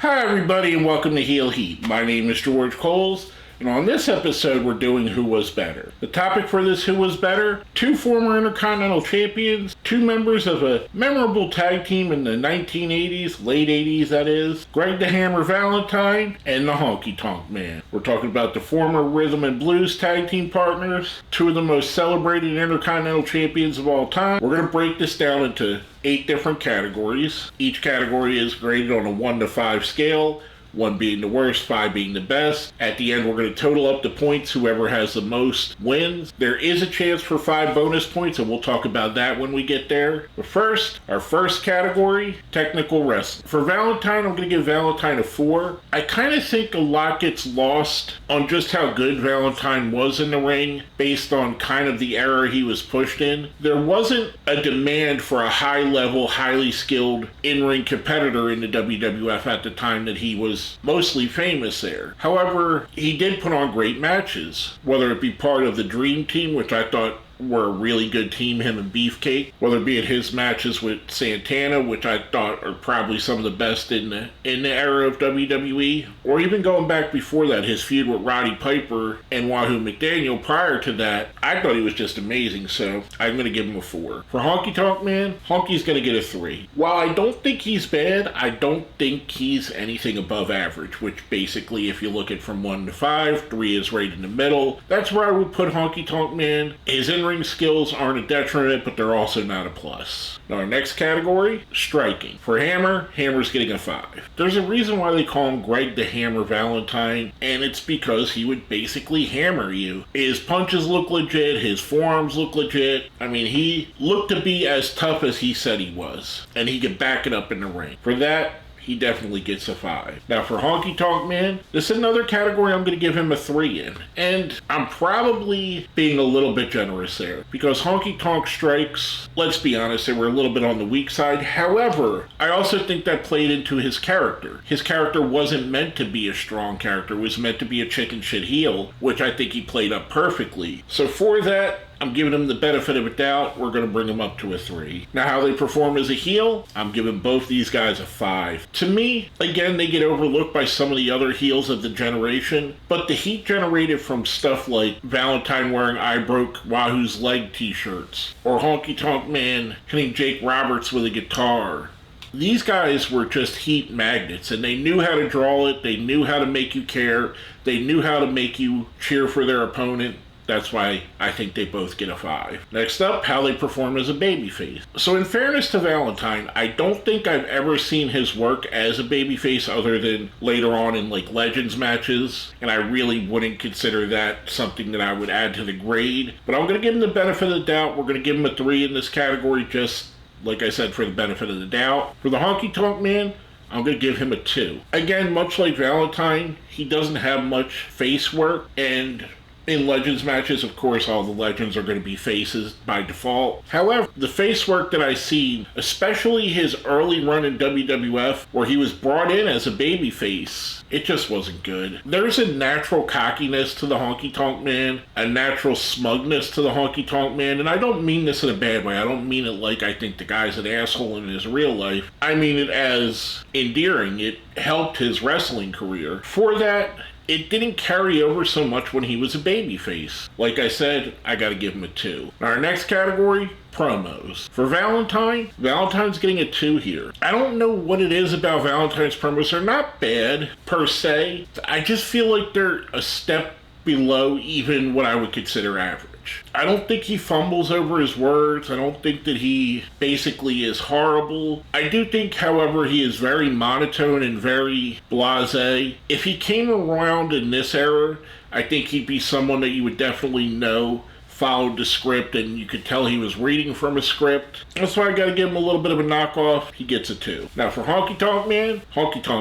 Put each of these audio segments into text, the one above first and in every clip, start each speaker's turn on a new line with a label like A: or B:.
A: Hi everybody and welcome to Heel Heat. My name is George Coles, and on this episode we're doing Who Was Better. The topic for this Who Was Better: two former Intercontinental Champions, two members of a memorable tag team in the 1980s, late 80s that is, Greg the Hammer Valentine and the Honky Tonk Man. We're talking about the former Rhythm and Blues tag team partners, two of the most celebrated Intercontinental Champions of all time. We're going to break this down into 8 different categories. Each category is graded on a 1 to 5 scale, 1 being the worst, 5 being the best. At the end, we're going to total up the points. Whoever has the most wins. There is a chance for 5 bonus points, and we'll talk about that when we get there. But first, our first category, technical wrestling. For Valentine, I'm going to give Valentine a 4. I kind of think a lot gets lost on just how good Valentine was in the ring based on kind of the era he was pushed in. There wasn't a demand for a high-level, highly skilled in-ring competitor in the WWF at the time that he was mostly famous there. However, he did put on great matches, whether it be part of the Dream Team, which I thought were a really good team, him and Beefcake, whether it be at his matches with Santana, which I thought are probably some of the best in the era of WWE, or even going back before that, his feud with Roddy Piper and Wahoo McDaniel prior to that. I thought he was just amazing, so I'm going to give him a 4. For Honky Tonk Man, Honky's going to get a 3. While I don't think he's bad, I don't think he's anything above average, which basically, if you look at from 1 to 5, 3 is right in the middle. That's where I would put Honky Tonk Man. His in-ring skills aren't a detriment, but they're also not a plus. Now, our next category, striking. For Hammer's getting a 5. There's a reason why they call him Greg the Hammer Valentine, and it's because he would basically hammer you. His punches look legit, his forearms look legit. I mean, he looked to be as tough as he said he was, and he could back it up in the ring. For that, he definitely gets a 5. Now for Honky Tonk Man, this is another category I'm going to give him a 3 in. And I'm probably being a little bit generous there, because Honky Tonk strikes, let's be honest, they were a little bit on the weak side. However, I also think that played into his character. His character wasn't meant to be a strong character. It was meant to be a chicken shit heel, which I think he played up perfectly. So for that, I'm giving him the benefit of a doubt. We're going to bring him up to a 3. Now, how they perform as a heel, I'm giving both these guys a 5. To me, again, they get overlooked by some of the other heels of the generation, but the heat generated from stuff like Valentine wearing I Broke Wahoo's Leg t-shirts, or Honky Tonk Man hitting Jake Roberts with a guitar. These guys were just heat magnets, and they knew how to draw it, they knew how to make you care, they knew how to make you cheer for their opponent. That's why I think they both get a 5. Next up, how they perform as a babyface. So in fairness to Valentine, I don't think I've ever seen his work as a babyface other than later on in like Legends matches, and I really wouldn't consider that something that I would add to the grade. But I'm going to give him the benefit of the doubt. We're going to give him a 3 in this category, just like I said, for the benefit of the doubt. For the Honky Tonk Man, I'm going to give him a 2. Again, much like Valentine, he doesn't have much face work, and in Legends matches, of course, all the Legends are going to be faces by default. However, the face work that I see, especially his early run in WWF, where he was brought in as a babyface, it just wasn't good. There's a natural cockiness to the Honky Tonk Man, a natural smugness to the Honky Tonk Man, and I don't mean this in a bad way. I don't mean it like I think the guy's an asshole in his real life. I mean it as endearing. It helped his wrestling career. For that, it didn't carry over so much when he was a babyface. Like I said, I gotta give him a 2. Now, our next category, promos. For Valentine's getting a 2 here. I don't know what it is about Valentine's promos. They're not bad, per se. I just feel like they're a step below even what I would consider average. I don't think he fumbles over his words. I don't think that he basically is horrible. I do think, however, he is very monotone and very blasé. If he came around in this era, I think he'd be someone that you would definitely know followed the script, and you could tell he was reading from a script. That's why I gotta give him a little bit of a knockoff. He gets a 2. Now for Honky Tonk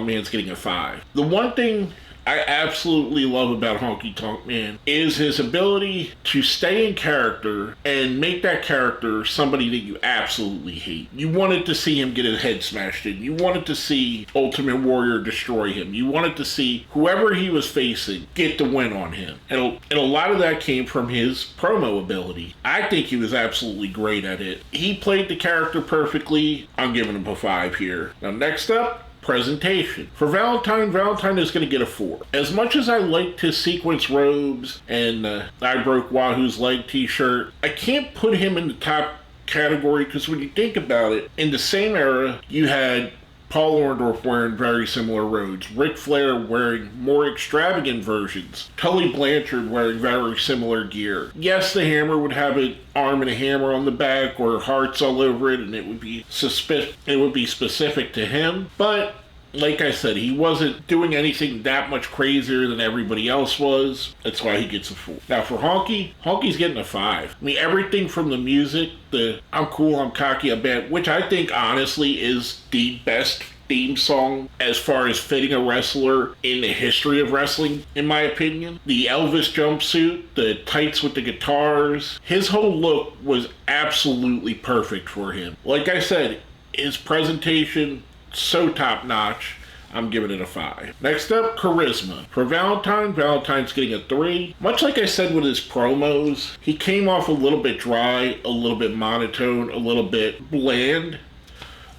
A: Man's getting a 5. The one thing I absolutely love about Honky Tonk Man is his ability to stay in character and make that character somebody that you absolutely hate. You wanted to see him get his head smashed in. You wanted to see Ultimate Warrior destroy him. You wanted to see whoever he was facing get the win on him. And a lot of that came from his promo ability. I think he was absolutely great at it. He played the character perfectly. I'm giving him a 5 here. Now next up, presentation. For Valentine, Valentine is going to get a 4. As much as I liked his sequence robes and I Broke Wahoo's Leg t-shirt, I can't put him in the top category because when you think about it, in the same era, you had Paul Orndorff wearing very similar robes, Ric Flair wearing more extravagant versions, Tully Blanchard wearing very similar gear. Yes, the Hammer would have an arm and a hammer on the back or hearts all over it, and it would be specific to him, but like I said, he wasn't doing anything that much crazier than everybody else was. That's why he gets a 4. Now for Honky, Honky's getting a 5. I mean, everything from the music, the I'm cool, I'm cocky, I'm bad, which I think honestly is the best theme song as far as fitting a wrestler in the history of wrestling, in my opinion. The Elvis jumpsuit, the tights with the guitars, his whole look was absolutely perfect for him. Like I said, his presentation, so top notch, I'm giving it a 5. Next up, charisma. For Valentine, Valentine's getting a 3. Much like I said with his promos, he came off a little bit dry, a little bit monotone, a little bit bland,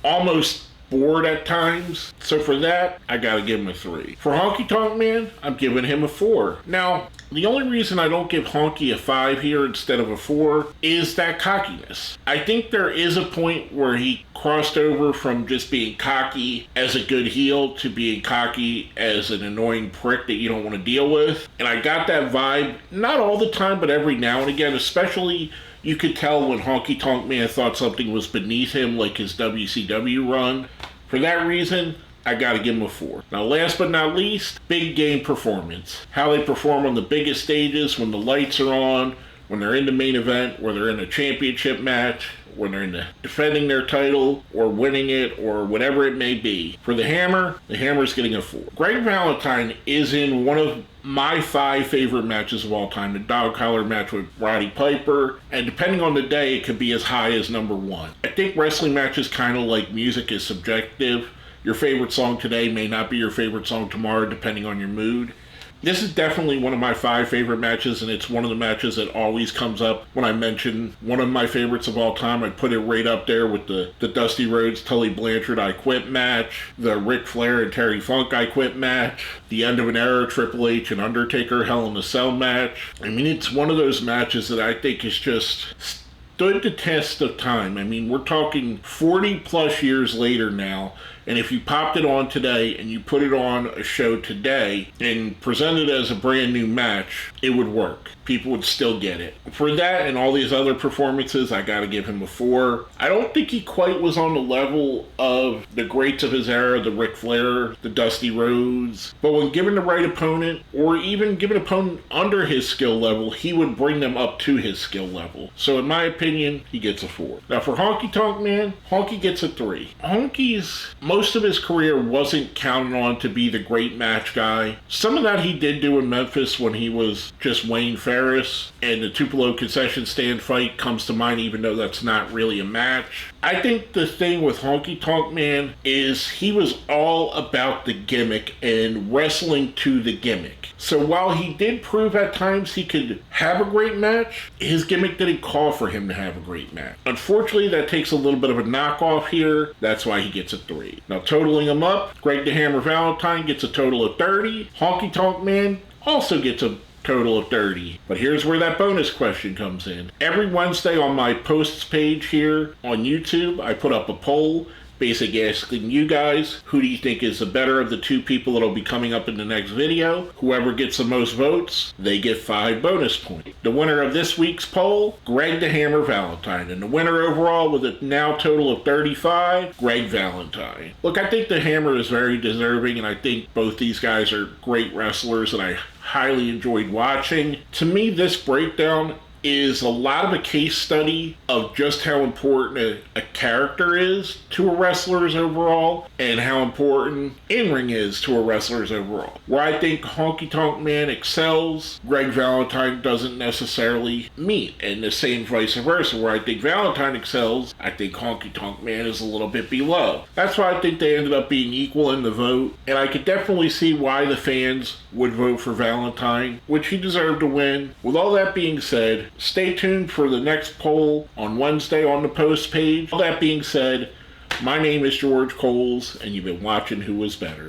A: almost bored at times. So for that, I gotta give him a 3. For Honky Tonk Man, I'm giving him a 4. Now, the only reason I don't give Honky a 5 here instead of a 4 is that cockiness. I think there is a point where he crossed over from just being cocky as a good heel to being cocky as an annoying prick that you don't want to deal with. And I got that vibe, not all the time, but every now and again, especially you could tell when Honky Tonk Man thought something was beneath him, like his WCW run. For that reason, I gotta give him a 4. Now last but not least, big game performance. How they perform on the biggest stages when the lights are on, when they're in the main event, where they're in a championship match, when they're defending their title or winning it or whatever it may be. For the Hammer's getting a 4. Greg Valentine is in one of my 5 favorite matches of all time, the dog collar match with Roddy Piper, and depending on the day, it could be as high as number 1. I think wrestling matches, kind of like music, is subjective. Your favorite song today may not be your favorite song tomorrow, depending on your mood. This is definitely one of my 5 favorite matches, and it's one of the matches that always comes up when I mention one of my favorites of all time. I put it right up there with the Dusty Rhodes, Tully Blanchard I Quit match, the Ric Flair and Terry Funk I Quit match, the End of an Era Triple H and Undertaker Hell in a Cell match. I mean, it's one of those matches that I think is just stood the test of time. I mean, we're talking 40 plus years later now, and if you popped it on today and you put it on a show today and presented it as a brand new match, it would work. People would still get it. For that and all these other performances, I gotta give him a 4. I don't think he quite was on the level of the greats of his era, the Ric Flair, the Dusty Rhodes, but when given the right opponent, or even given an opponent under his skill level, he would bring them up to his skill level. So in my opinion, he gets a 4. Now for Honky Tonk Man, Honky gets a 3. Honky's most of his career wasn't counted on to be the great match guy. Some of that he did do in Memphis when he was just Wayne Ferris, and the Tupelo concession stand fight comes to mind, even though that's not really a match. I think the thing with Honky Tonk Man is he was all about the gimmick and wrestling to the gimmick. So while he did prove at times he could have a great match, his gimmick didn't call for him to have a great match. Unfortunately, that takes a little bit of a knockoff here. That's why he gets a 3. Now, totaling them up, Greg the Hammer Valentine gets a total of 30. Honky Tonk Man also gets a total of 30. But here's where that bonus question comes in. Every Wednesday on my posts page here on YouTube, I put up a poll basically asking you guys, who do you think is the better of the 2 people that'll be coming up in the next video? Whoever gets the most votes, they get 5 bonus points. The winner of this week's poll, Greg the Hammer Valentine. And the winner overall with a now total of 35, Greg Valentine. Look, I think the Hammer is very deserving, and I think both these guys are great wrestlers that I highly enjoyed watching. To me, this breakdown is a lot of a case study of just how important a character is to a wrestler's overall and how important in-ring is to a wrestler's overall. Where I think Honky Tonk Man excels, Greg Valentine doesn't necessarily meet, and the same vice versa. Where I think Valentine excels, I think Honky Tonk Man is a little bit below. That's why I think they ended up being equal in the vote, and I could definitely see why the fans would vote for Valentine, which he deserved to win. With all that being said, stay tuned for the next poll on Wednesday on the post page. All that being said, My name is George Coles, and you've been watching Who Was Better.